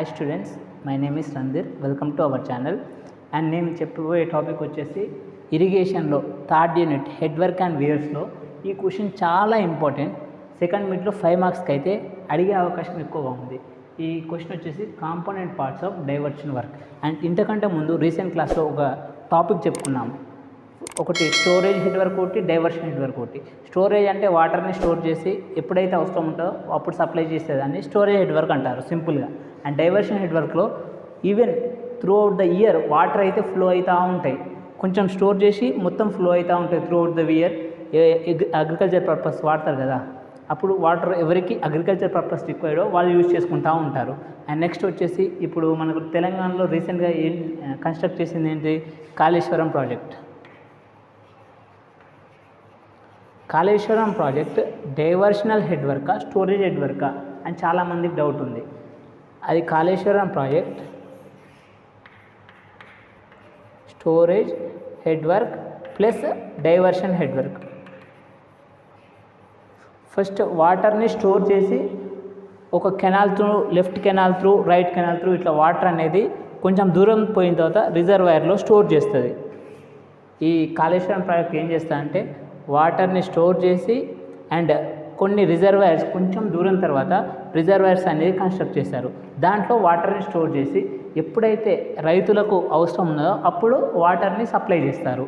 Hi students, my name is Randhir. Welcome to our channel. And నేను చెప్పబోయే topic వచ్చేసి ఇరిగేషన్లో third unit head work and వేర్స్లో ఈ క్వశ్చన్ చాలా ఇంపార్టెంట్. సెకండ్ మిడ్లో 5 మార్క్స్కి అయితే అడిగే అవకాశం ఎక్కువగా ఉంది. ఈ క్వశ్చన్ వచ్చేసి component parts of diversion work. And ఇంతకంటే ముందు రీసెంట్ క్లాస్లో ఒక టాపిక్ చెప్పుకున్నాము. ఒకటి స్టోరేజ్ హెడ్ వర్క్, ఒకటి డైవర్షన్ హెడ్ వర్క్. ఒకటి స్టోరేజ్ అంటే వాటర్ని స్టోర్ చేసి ఎప్పుడైతే అవసరం ఉంటుందో అప్పుడు సప్లై చేసేదాన్ని స్టోరేజ్ హెడ్ వర్క్ అంటారు సింపుల్గా. అండ్ డైవర్షన్ హెడ్ వర్క్లో even through out the year water అయితే ఫ్లో అవుతూ ఉంటాయి, కొంచెం స్టోర్ చేసి మొత్తం ఫ్లో అవుతూ ఉంటాయి through out the year. Agriculture purpose వాడతారు కదా, అప్పుడు వాటర్ ఎవరికి అగ్రికల్చర్ పర్పస్ రిక్వైర్డో వాళ్ళు యూజ్ చేసుకుంటూ ఉంటారు. అండ్ నెక్స్ట్ వచ్చేసి ఇప్పుడు మనకు తెలంగాణలో రీసెంట్గా కన్స్ట్రక్ట్ చేసింది ఏంటి, Kaleshwaram project. Kaleshwaram project diversional head వర్కా స్టోరేజ్ హెడ్ వర్కా అని చాలామందికి డౌట్ ఉంది. అది Kaleshwaram project storage head work plus diversion head work. First వాటర్ని స్టోర్ చేసి ఒక canal through, left canal through, right canal through ఇట్లా వాటర్ అనేది కొంచెం దూరం పోయిన తర్వాత రిజర్వాయర్లో స్టోర్ చేస్తుంది. ఈ కాళేశ్వరం ప్రాజెక్ట్ ఏం చేస్తా అంటే వాటర్ని స్టోర్ చేసి అండ్ కొన్ని రిజర్వాయర్స్ కొంచెం దూరం తర్వాత రిజర్వాయర్స్ అనేది కన్స్ట్రక్ట్ చేశారు. దాంట్లో వాటర్ని స్టోర్ చేసి ఎప్పుడైతే రైతులకు అవసరం ఉన్నదో అప్పుడు వాటర్ని సప్లై చేస్తారు.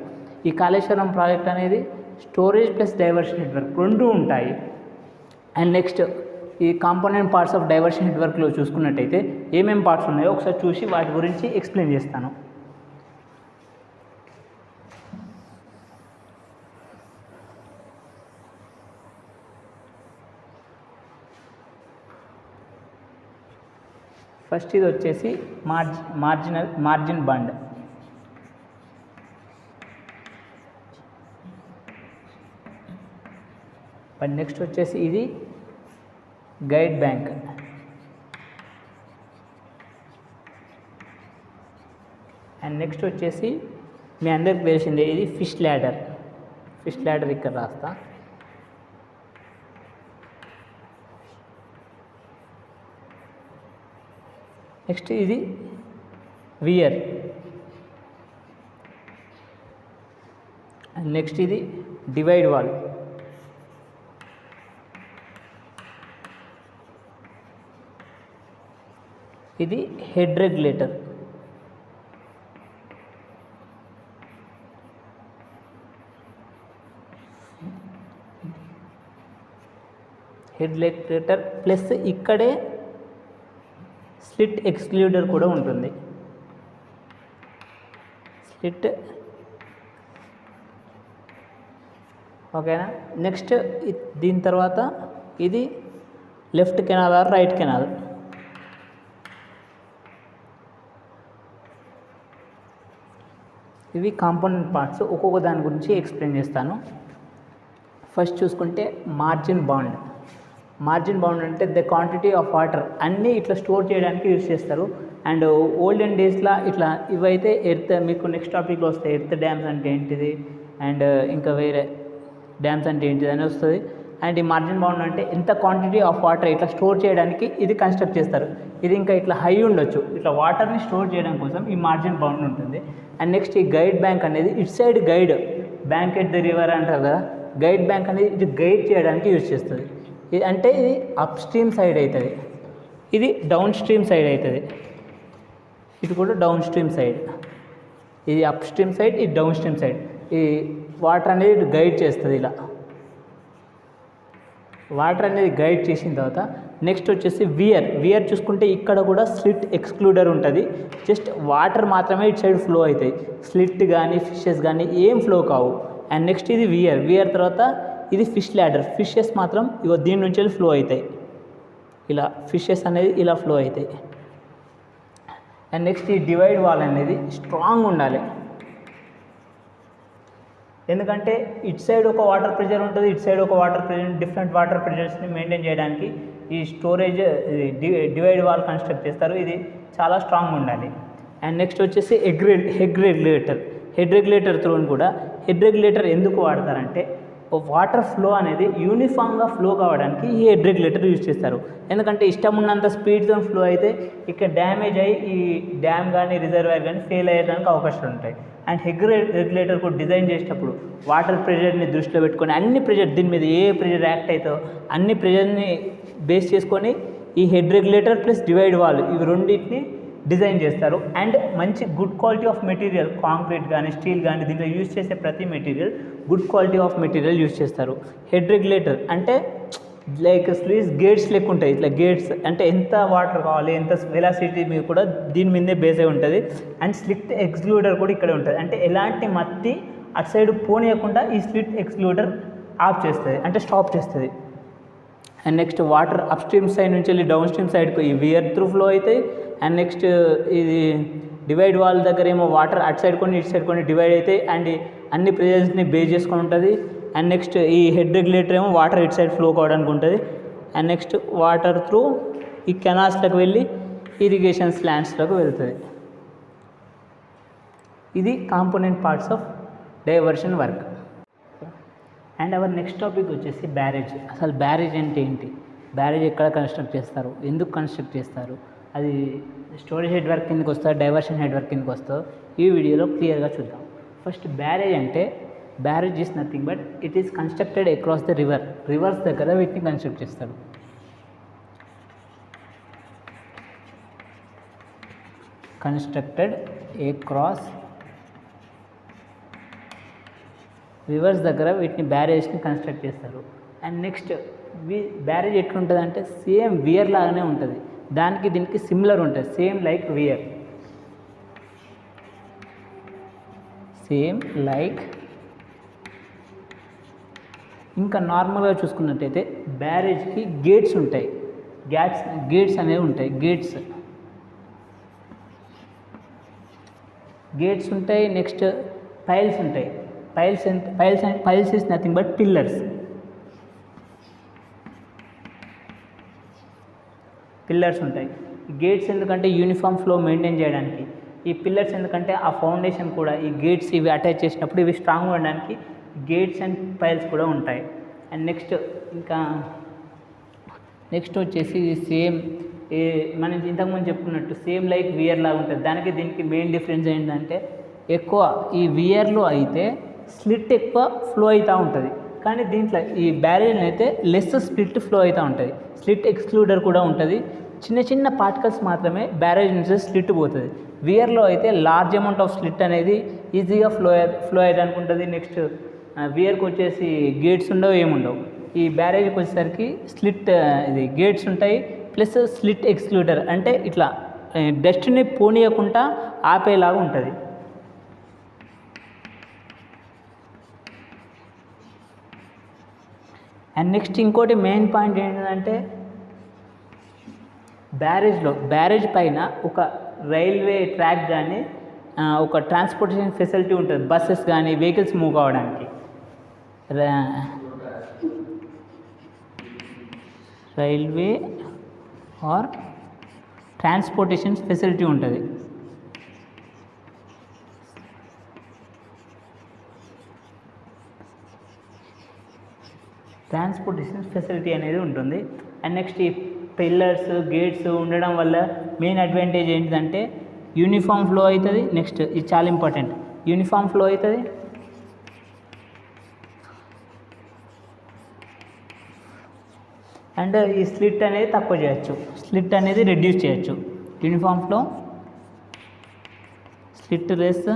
ఈ కాళేశ్వరం ప్రాజెక్ట్ అనేది storage plus diversion head work రెండు ఉంటాయి. అండ్ నెక్స్ట్ ఈ component parts of diversion head వర్క్లో చూసుకున్నట్టయితే ఏమేమి పార్ట్స్ ఉన్నాయో ఒకసారి చూసి వాటి గురించి ఎక్స్ప్లెయిన్ చేస్తాను. ఫస్ట్ ఇది వచ్చేసి మార్జిన్ బండ్. అండ్ నెక్స్ట్ వచ్చేసి ఇది గైడ్ బ్యాంక్. అండ్ నెక్స్ట్ వచ్చేసి మీ అందరికి తెలిసిందే ఇది ఫిష్ ల్యాడర్. ఫిష్ ల్యాడర్ ఇక్కడ రాస్తా. నెక్స్ట్ ఇది వియర్. అండ్ నెక్స్ట్ ఇది డివైడ్ వాల్. ఇది head regulator. Head regulator plus ఇక్కడే స్లిట్ ఎక్స్క్లూడర్ కూడా ఉంటుంది. స్లిట్ ఓకేనా. నెక్స్ట్ దీని తర్వాత ఇది left canal or right canal. ఇవి కాంపోనెంట్ పార్ట్స్. ఒక్కొక్క దాని గురించి ఎక్స్ప్లెయిన్ చేస్తాను. ఫస్ట్ చూసుకుంటే మార్జిన్ బాండ్. మార్జిన్ బౌండ్ అంటే ద క్వాంటిటీ ఆఫ్ వాటర్ అన్నీ ఇట్లా స్టోర్ చేయడానికి యూజ్ చేస్తారు. అండ్ ఓల్డెన్ డేస్లో ఇట్లా ఇవైతే ఎర్త్, మీకు నెక్స్ట్ టాపిక్లో వస్తాయి ఎర్త్ డ్యామ్స్ అంటే ఏంటిది అండ్ ఇంకా వేరే డ్యామ్స్ అంటే ఏంటిది అని వస్తుంది. అండ్ ఈ మార్జిన్ బౌండ్ అంటే ఎంత క్వాంటిటీ ఆఫ్ వాటర్ ఇట్లా స్టోర్ చేయడానికి ఇది కన్స్ట్రక్ట్ చేస్తారు. ఇది ఇంకా ఇట్లా హై ఉండొచ్చు, ఇట్లా వాటర్ని స్టోర్ చేయడం కోసం ఈ మార్జిన్ బౌండ్ ఉంటుంది. అండ్ నెక్స్ట్ ఈ గైడ్ బ్యాంక్ అనేది it side guide bank at the river అంటారు కదా, గైడ్ బ్యాంక్ అనేది ఇది గైడ్ చేయడానికి యూజ్ చేస్తుంది. ఇది అంటే ఇది అప్ స్ట్రీమ్ సైడ్ అవుతుంది, ఇది డౌన్ స్ట్రీమ్ సైడ్ అవుతుంది. ఇది కూడా డౌన్ స్ట్రీమ్ సైడ్, ఇది అప్ స్ట్రీమ్ సైడ్, ఇది డౌన్ స్ట్రీమ్ సైడ్. ఈ వాటర్ అనేది గైడ్ చేస్తుంది. ఇలా వాటర్ అనేది గైడ్ చేసిన తర్వాత నెక్స్ట్ వచ్చేసి వియర్ చూసుకుంటే ఇక్కడ కూడా స్లిట్ ఎక్స్క్లూడర్ ఉంటుంది. జస్ట్ వాటర్ మాత్రమే ఇటు సైడ్ ఫ్లో అవుతాయి, స్లిట్ కానీ ఫిషెస్ కానీ ఏం ఫ్లో కావు. అండ్ నెక్స్ట్ ఇది వియర్ తర్వాత ఇది ఫిష్ ల్యాడర్. ఫిషెస్ మాత్రం ఇగో దీని నుంచి ఫ్లో అవుతాయి, ఇలా ఫిషెస్ అనేది ఇలా ఫ్లో అవుతాయి. అండ్ నెక్స్ట్ ఈ డివైడ్ వాల్ అనేది స్ట్రాంగ్ ఉండాలి, ఎందుకంటే ఇటు సైడ్ ఒక వాటర్ ప్రెషర్ ఉంటుంది, ఇటు సైడ్ ఒక వాటర్ ప్రెషర్, డిఫరెంట్ వాటర్ ప్రెషర్స్ని మెయింటైన్ చేయడానికి ఈ స్టోరేజ్ డివైడ్ వాల్ కన్స్ట్రక్ట్ చేస్తారు. ఇది చాలా స్ట్రాంగ్ ఉండాలి. అండ్ నెక్స్ట్ వచ్చేసి head regulator. Head regulator through కూడా హెడ్ రెగ్యులేటర్ ఎందుకు వాడతారంటే వాటర్ ఫ్లో అనేది యూనిఫామ్గా ఫ్లో కావడానికి ఈ హెడ్ రెగ్యులేటర్ యూజ్ చేస్తారు. ఎందుకంటే ఇష్టం ఉన్నంత స్పీడ్తో ఫ్లో అయితే ఇక్కడ డ్యామేజ్ అయ్యి ఈ డ్యామ్ కానీ రిజర్వాయర్ కానీ ఫెయిల్ అయ్యడానికి అవకాశాలు ఉంటాయి. అండ్ హెడ్ రెగ్యులేటర్ కూడా డిజైన్ చేసేటప్పుడు వాటర్ ప్రెషర్ని దృష్టిలో పెట్టుకొని అన్ని ప్రెషర్ దీని మీద ఏ ప్రెషర్ యాక్ట్ అవుతుందో అన్ని ప్రెషర్ని బేస్ చేసుకొని ఈ head regulator plus divide wall ఇవి రెండింటిని డిజైన్ చేస్తారు. అండ్ మంచి good quality of material concrete కానీ స్టీల్ కానీ దీంట్లో యూజ్ చేసే ప్రతి material good quality of material use చేస్తారు. హెడ్ రెగ్యులేటర్ అంటే లైక్ స్లీవ్స్ గేట్స్ లెక్క ఉంటాయి. ఇట్లా గేట్స్ అంటే ఎంత వాటర్ కావాలి ఎంత వెలాసిటీ మీద కూడా దీని మీదే బేస్ అయి ఉంటుంది. అండ్ స్లిట్ ఎక్స్క్లూడర్ కూడా ఇక్కడ ఉంటుంది. అంటే ఎలాంటి మట్టి అటు సైడ్ పోనీయకుండా ఈ స్లిట్ ఎక్స్క్లూడర్ ఆఫ్ చేస్తుంది అంటే స్టాప్ చేస్తుంది. And next water up stream side నుంచి వెళ్ళి డౌన్ స్ట్రీమ్ సైడ్కి ఈ వియర్ త్రూ ఫ్లో అవుతాయి. అండ్ నెక్స్ట్ ఇది డివైడ్ వాల్ దగ్గర ఏమో వాటర్ అటు సైడ్ కొన్ని ఇటు సైడ్ కొన్ని డివైడ్ అవుతాయి అండ్ అన్ని ప్రెజర్స్ని బేస్ చేసుకొని ఉంటుంది. అండ్ నెక్స్ట్ ఈ హెడ్ రెగ్యులేటర్ ఏమో వాటర్ ఇటు సైడ్ ఫ్లో కావడానికి ఉంటుంది. అండ్ నెక్స్ట్ వాటర్ త్రూ ఈ కెనాల్స్లోకి వెళ్ళి ఇరిగేషన్ స్లాంట్స్లోకి వెళ్తుంది. ఇది component parts of diversion work. And our next topic వచ్చేసి బ్యారేజ్. అసలు బ్యారేజ్ అంటే ఏంటి, బ్యారేజ్ ఎక్కడ కన్స్ట్రక్ట్ చేస్తారు, ఎందుకు కన్స్ట్రక్ట్ చేస్తారు, అది స్టోరేజ్ హెడ్ వర్క్ కిందకి వస్తుందో డైవర్షన్ హెడ్ వర్క్ కిందకి వస్తుందో ఈ వీడియోలో క్లియర్గా చూద్దాం. ఫస్ట్ బ్యారేజ్ అంటే barrage is nothing but it is constructed across the reverse దగ్గర వీటిని కన్స్ట్రక్ట్ చేస్తారు. కన్స్ట్రక్టెడ్ అక్రాస్ రివర్స్ దగ్గర వీటిని బ్యారేజ్ని కన్స్ట్రక్ట్ చేస్తారు. అండ్ నెక్స్ట్ బ్యారేజ్ ఎట్లుంటుంది అంటే సేమ్ వియర్ లాగానే ఉంటుంది. దానికి దీనికి సిమిలర్ ఉంటుంది. Same like weir, same like. ఇంకా నార్మల్గా చూసుకున్నట్టయితే బ్యారేజ్కి గేట్స్ ఉంటాయి. గేట్స్ అనేవి ఉంటాయి. గేట్స్ ఉంటాయి. నెక్స్ట్ పైల్స్ ఉంటాయి. Piles is nothing but pillars ఉంటాయి. గేట్స్ ఎందుకంటే యూనిఫామ్ ఫ్లో మెయింటైన్ చేయడానికి, ఈ పిల్లర్స్ ఎందుకంటే ఆ ఫౌండేషన్ కూడా ఈ గేట్స్ ఇవి అటాచ్ చేసినప్పుడు ఇవి స్ట్రాంగ్ ఉండడానికి గేట్స్ అండ్ పైల్స్ కూడా ఉంటాయి. అండ్ నెక్స్ట్ వచ్చేసి సేమ్ మనం ఇంతకుముందు చెప్పుకున్నట్టు సేమ్ లైక్ వియర్ లాగా ఉంటుంది. దానికి దీనికి మెయిన్ డిఫరెన్స్ ఏంటంటే ఎక్కువ ఈ వియర్లో అయితే స్లిట్ ఎక్కువ ఫ్లో అవుతూ ఉంటుంది, కానీ దీంట్లో ఈ బ్యారేజ్లో అయితే లెస్ స్లిట్ ఫ్లో అవుతూ ఉంటుంది. స్లిట్ ఎక్స్క్లూడర్ కూడా ఉంటుంది. చిన్న చిన్న పార్టికల్స్ మాత్రమే బ్యారేజ్ నుంచి స్లిట్ పోతుంది. వియర్లో అయితే లార్జ్ అమౌంట్ ఆఫ్ స్లిట్ అనేది ఈజీగా ఫ్లో అయ్యడానికి ఉంటుంది. నెక్స్ట్ వియర్కి వచ్చేసి గేట్స్ ఉండవు, ఏముండవు. ఈ బ్యారేజ్కి వచ్చేసరికి ఇది గేట్స్ ఉంటాయి ప్లస్ స్లిట్ ఎక్స్క్లూడర్ అంటే ఇట్లా డస్ట్ని పోనీయకుండా ఆపేలాగా ఉంటుంది. అండ్ నెక్స్ట్ ఇంకోటి మెయిన్ పాయింట్ ఏంటంటే బ్యారేజ్ పైన ఒక రైల్వే ట్రాక్ కానీ ఒక ట్రాన్స్పోర్టేషన్ ఫెసిలిటీ ఉంటుంది. బస్సెస్ కానీ వెహికల్స్ మూవ్ కావడానికి రైల్వే ఆర్ ట్రాన్స్పోర్టేషన్ ఫెసిలిటీ ఉంటుంది. ట్రాన్స్పోర్టేషన్ ఫెసిలిటీ అనేది ఉంటుంది. అండ్ నెక్స్ట్ ఈ పిల్లర్స్ గేట్స్ ఉండడం వల్ల మెయిన్ అడ్వాంటేజ్ ఏంటిదంటే యూనిఫామ్ ఫ్లో అవుతుంది. నెక్స్ట్ ఇది చాలా ఇంపార్టెంట్, యూనిఫామ్ ఫ్లో అవుతుంది. అండ్ ఈ స్లిట్ అనేది తక్కువ చేయొచ్చు, స్లిట్ అనేది రెడ్యూస్ చేయొచ్చు. Uniform flow, slit less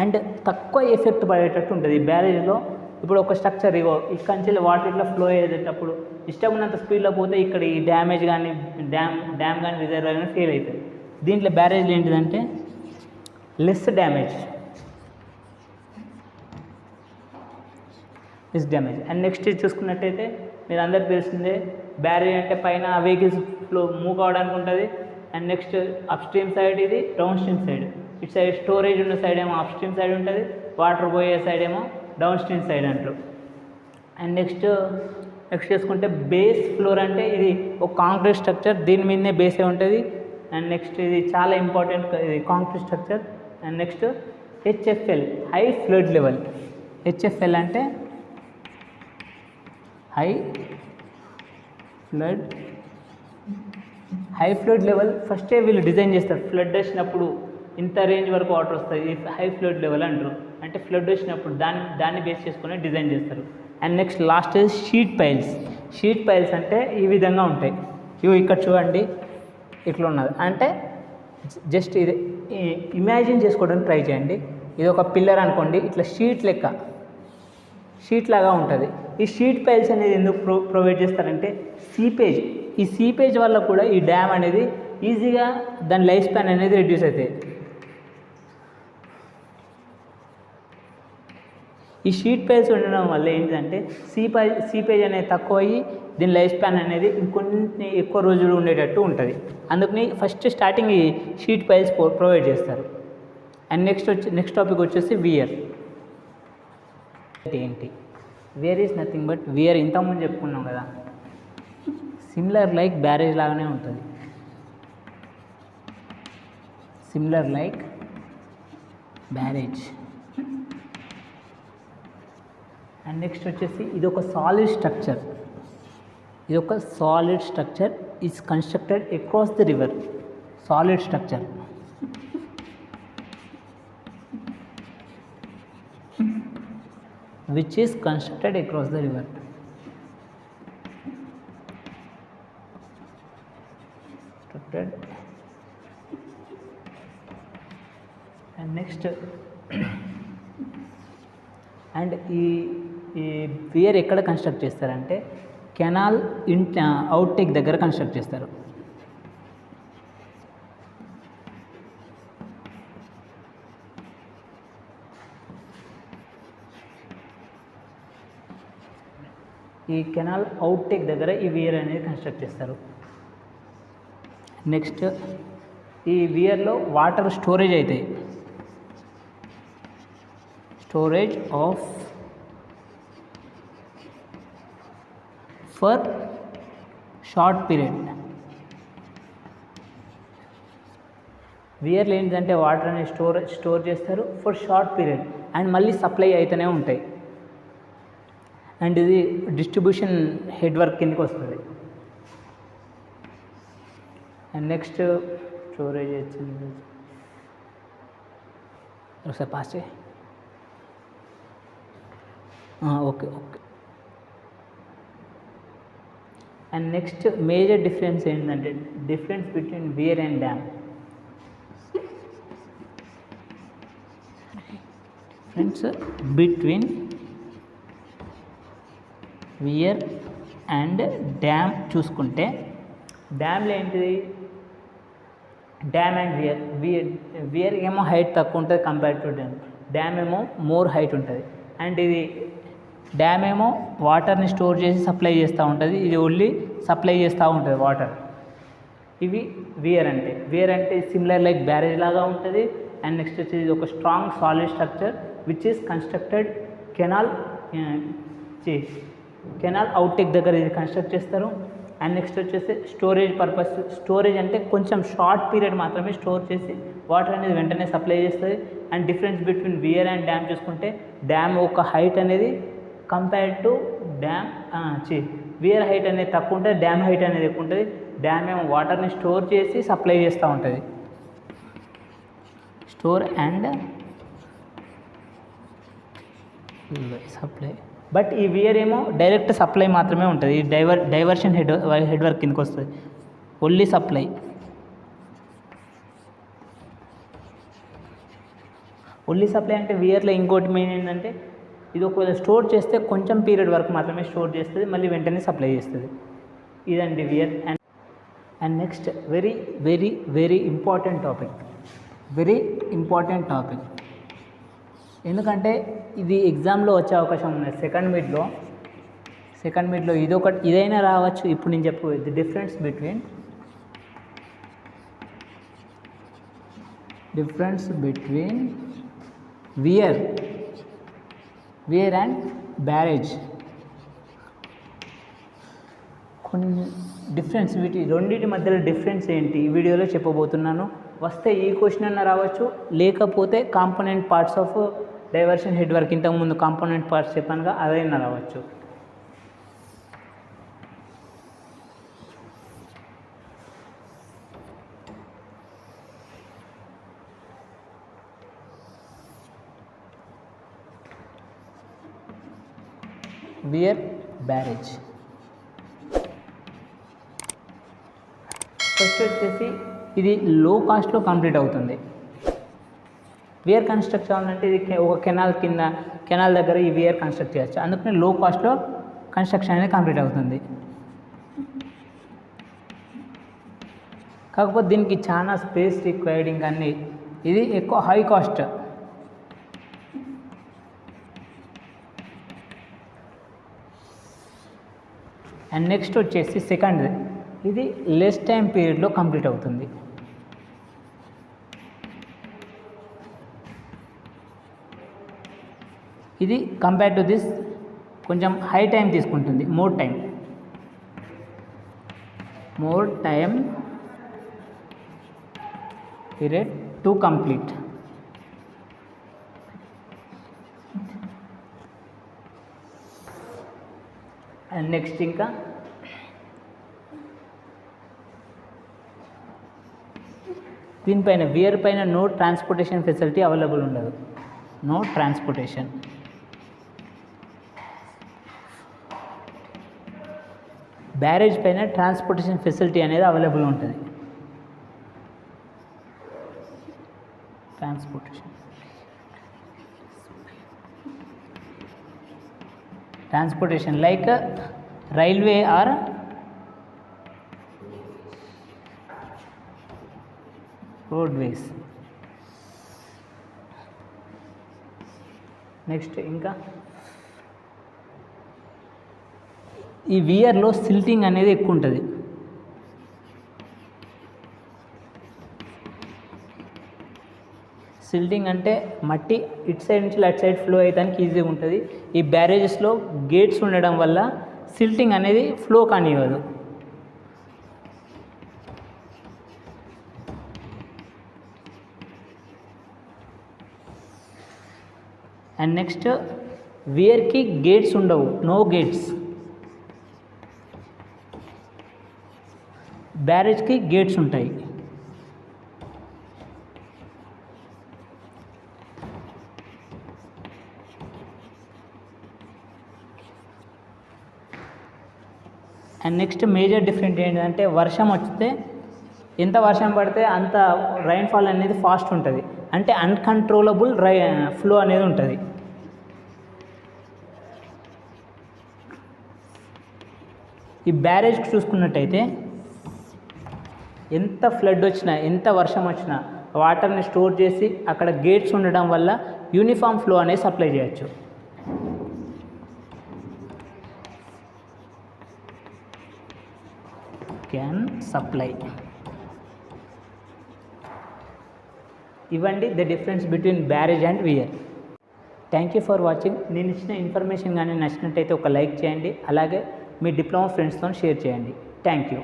and తక్కువ ఎఫెక్ట్ పడేటట్టు ఉంటుంది. ఈ బ్యారేజ్లో ఇప్పుడు ఒక స్ట్రక్చర్ ఇక్కడ నుంచి వాటర్ ఇట్లా ఫ్లో అయ్యేటప్పుడు ఇష్టం ఉన్నంత స్పీడ్లో పోతే ఇక్కడ ఈ డ్యామేజ్ కానీ డ్యామ్ కానీ రిజర్వాయర్ కానీ ఫెయిల్ అవుతుంది. దీంట్లో బ్యారేజ్లో ఏంటిదంటే లెస్ డ్యామేజ్. అండ్ నెక్స్ట్ చూసుకున్నట్టయితే మీరు అందరికి తెలిసిందే బ్యారేజ్ అంటే పైన వెహికల్స్ ఫ్లో మూవ్ కావడానికి ఉంటుంది. And next up stream side, ఇది డౌన్ స్ట్రీమ్ సైడ్. ఇటు సైడ్ స్టోరేజ్ ఉన్న సైడ్ ఏమో అప్ స్ట్రీమ్ సైడ్ ఉంటుంది, వాటర్ పోయే సైడ్ ఏమో డౌన్ స్ట్రీమ్ సైడ్ అంటారు. అండ్ నెక్స్ట్ చూసుకుంటే బేస్ ఫ్లోర్ అంటే ఇది ఒక కాంక్రీట్ స్ట్రక్చర్, దీని మీదనే బేసే ఉంటుంది. అండ్ నెక్స్ట్ ఇది చాలా ఇంపార్టెంట్, ఇది concrete structure. And next HFL high flood level. HFL అంటే హై ఫ్లడ్ లెవెల్ ఫస్టే వీళ్ళు డిజైన్ చేస్తారు. ఫ్లడ్ వచ్చినప్పుడు ఇంత రేంజ్ వరకు వాటర్ వస్తుంది, హై ఫ్లడ్ లెవెల్ అంటారు. అంటే ఫ్లడ్ వచ్చినప్పుడు దాన్ని బేస్ చేసుకొని డిజైన్ చేస్తారు. And next last sheet piles అంటే ఈ విధంగా ఉంటాయి. ఇవి ఇక్కడ చూడండి, ఇట్లా ఉన్నది. అంటే జస్ట్ ఇది ఇమాజిన్ చేసుకోవడానికి ట్రై చేయండి. ఇది ఒక పిల్లర్ అనుకోండి, ఇట్లా షీట్ లాగా ఉంటుంది. ఈ షీట్ పైల్స్ అనేది ఎందుకు ప్రొవైడ్ చేస్తారంటే ఈ సీపేజ్ వల్ల కూడా ఈ డ్యామ్ అనేది ఈజీగా దాని లైఫ్ స్పాన్ అనేది రెడ్యూస్ అవుతాయి. ఈ షీట్ పైల్స్ ఉండడం వల్ల ఏంటంటే సీపేజ్ అనేది తక్కువ అయ్యి దీని లైఫ్ స్పాన్ అనేది ఇంకొన్ని ఎక్కువ రోజులు ఉండేటట్టు ఉంటుంది. అందుకని ఫస్ట్ స్టార్టింగ్ ఈ షీట్ పైల్స్ ప్రొవైడ్ చేస్తారు. అండ్ నెక్స్ట్ టాపిక్ వచ్చేసి వియర్. ఏంటి weir is nothing but weir ఇంతకుముందు చెప్పుకున్నాం కదా, సిమిలర్ లైక్ బ్యారేజ్ లాగానే ఉంటుంది. Similar like barrage. And next వచ్చేసి ఇది ఒక solid structure is constructed across the river. Solid structure which is constructed across the river. And next and ఈ weir ఎక్కడ కన్స్ట్రక్ట్ చేస్తారంటే కెనాల్ అవుట్టేక్ దగ్గర కన్స్ట్రక్ట్ చేస్తారు. ఈ కెనాల్ అవుట్టేక్ దగ్గర ఈ వియర్ అనేది కన్స్ట్రక్ట్ చేస్తారు. నెక్స్ట్ ఈ వియర్లో వాటర్ స్టోరేజ్ అవుతాయి. Storage of for short period. వియర్లు ఏంటంటే వాటర్ అనేది స్టోర్ చేస్తారు ఫర్ షార్ట్ పీరియడ్ అండ్ మళ్ళీ సప్లై అవుతూనే ఉంటాయి. అండ్ ఇది డిస్ట్రిబ్యూషన్ హెడ్ వర్క్ కిందకి వస్తుంది. అండ్ నెక్స్ట్ స్టోరేజ్ వచ్చింది, ఒకసారి పాస్ చేయి. Okay. And next major difference ఏంటంటే difference between weir and dam. Friends, between weir and dam చూసుకుంటే డ్యామ్లో ఏంటిది, డ్యామ్ అండ్ వియర్ ఏమో హైట్ తక్కువ ఉంటుంది కంపేర్ టు డ్యామ్ ఏమో మోర్ హైట్ ఉంటుంది. అండ్ ఇది డ్యామ్ ఏమో వాటర్ని స్టోర్ చేసి సప్లై చేస్తూ ఉంటుంది, ఇది ఓన్లీ సప్లై చేస్తూ ఉంటుంది వాటర్. ఇవి వియర్ అంటే సిమిలర్ లైక్ బ్యారేజ్ లాగా ఉంటుంది. అండ్ నెక్స్ట్ వచ్చేసి ఇది ఒక strong solid structure which is constructed canal outtake దగ్గర ఇది కన్స్ట్రక్ట్ చేస్తారు. అండ్ నెక్స్ట్ వచ్చేసి స్టోరేజ్ అంటే కొంచెం షార్ట్ పీరియడ్ మాత్రమే స్టోర్ చేసి వాటర్ అనేది వెంటనే సప్లై చేస్తుంది. And difference between weir and dam చూసుకుంటే డ్యామ్ ఒక హైట్ అనేది కంపేర్డ్ టు వియర్ హైట్ అనేది తక్కువ ఉంటుంది, డ్యామ్ హైట్ అనేది ఎక్కువ ఉంటుంది. డ్యామ్ ఏమో వాటర్ని స్టోర్ చేసి సప్లై చేస్తూ ఉంటుంది, స్టోర్ అండ్ సప్లై. బట్ ఈ వియర్ ఏమో డైరెక్ట్ సప్లై మాత్రమే ఉంటుంది, ఈ డైవర్షన్ హెడ్ వర్క్ కిందకి వస్తుంది, ఓన్లీ సప్లై. ఓన్లీ సప్లై అంటే వియర్లో ఇంకోటి మెయిన్ ఏంటంటే ఇది ఒకవేళ స్టోర్ చేస్తే కొంచెం పీరియడ్ వరకు మాత్రమే స్టోర్ చేస్తుంది, మళ్ళీ వెంటనే సప్లై చేస్తుంది. ఇదండి weir. And next very very very important topic, ఎందుకంటే ఇది ఎగ్జామ్లో వచ్చే అవకాశం ఉంది. సెకండ్ మిడ్లో ఇదైనా రావచ్చు. ఇప్పుడు నేను చెప్పబోయేది the difference between weir and barrage. కొన్ని డిఫరెన్స్, రెండింటి మధ్యలో డిఫరెన్స్ ఏంటి ఈ వీడియోలో చెప్పబోతున్నాను. వస్తే ఈ క్వశ్చన్ అన్న రావచ్చు, లేకపోతే component parts of diversion head work, ఇంతకుముందు కాంపోనెంట్ పార్ట్స్ చెప్పానుగా అదైనా రావచ్చు. We're barrage. ఫస్ట్ వచ్చేసి ఇది లో కాస్ట్లో కంప్లీట్ అవుతుంది. వియర్ కన్స్ట్రక్ట్ చేయాలంటే ఇది ఒక కెనాల్ దగ్గర ఈ వియర్ కన్స్ట్రక్ట్ చేయొచ్చు, అందుకని లో కాస్ట్లో కన్స్ట్రక్షన్ అనేది కంప్లీట్ అవుతుంది. కాకపోతే దీనికి చాలా స్పేస్ రిక్వైర్డింగ్ అన్ని, ఇది ఎక్కువ హై కాస్ట్. అండ్ నెక్స్ట్ వచ్చేసి సెకండ్, ఇది లెస్ టైం పీరియడ్లో కంప్లీట్ అవుతుంది. ఇది కంపేర్ టు దిస్ కొంచెం హై టైం తీసుకుంటుంది, more time period to complete. And next ఇంకా దీనిపైన వియర్ పైన నో ట్రాన్స్పోర్టేషన్ ఫెసిలిటీ అవైలబుల్ ఉండదు, నో ట్రాన్స్పోర్టేషన్. బ్యారేజ్ పైన ట్రాన్స్పోర్టేషన్ ఫెసిలిటీ అనేది అవైలబుల్ ఉంటుంది. Transportation like railway or roadways. Next ఇంకా ఈ వియర్లో సిల్టింగ్ అనేది ఎక్కువ ఉంటుంది. సిల్టింగ్ అంటే మట్టి ఇటు సైడ్ నుంచి అటు సైడ్ ఫ్లో అయ్యడానికి ఈజీగా ఉంటుంది. ఈ బ్యారేజెస్లో గేట్స్ ఉండడం వల్ల సిల్టింగ్ అనేది ఫ్లో కానివ్వదు. అండ్ నెక్స్ట్ వియర్కి గేట్స్ ఉండవు, నో గేట్స్. బ్యారేజ్కి గేట్స్ ఉంటాయి. అండ్ నెక్స్ట్ మేజర్ డిఫరెంట్ ఏంటంటే వర్షం వస్తే ఎంత వర్షం పడితే అంత రైన్ఫాల్ అనేది ఫాస్ట్ ఉంటుంది, అంటే అన్కంట్రోలబుల్ ఫ్లో అనేది ఉంటుంది. ఈ బ్యారేజ్కి చూసుకున్నట్టయితే ఎంత ఫ్లడ్ వచ్చినా ఎంత వర్షం వచ్చినా వాటర్ని స్టోర్ చేసి అక్కడ గేట్స్ ఉండడం వల్ల యూనిఫామ్ ఫ్లో అనేది సప్లై చేయొచ్చు. Can supply. ఇవ్వండి the difference between barrage and weir. Thank you for watching. నేను ఇచ్చిన ఇన్ఫర్మేషన్ కానీ నచ్చినట్టయితే ఒక లైక్ చేయండి, అలాగే మీ డిప్లొమా ఫ్రెండ్స్తో షేర్ చేయండి. Thank you.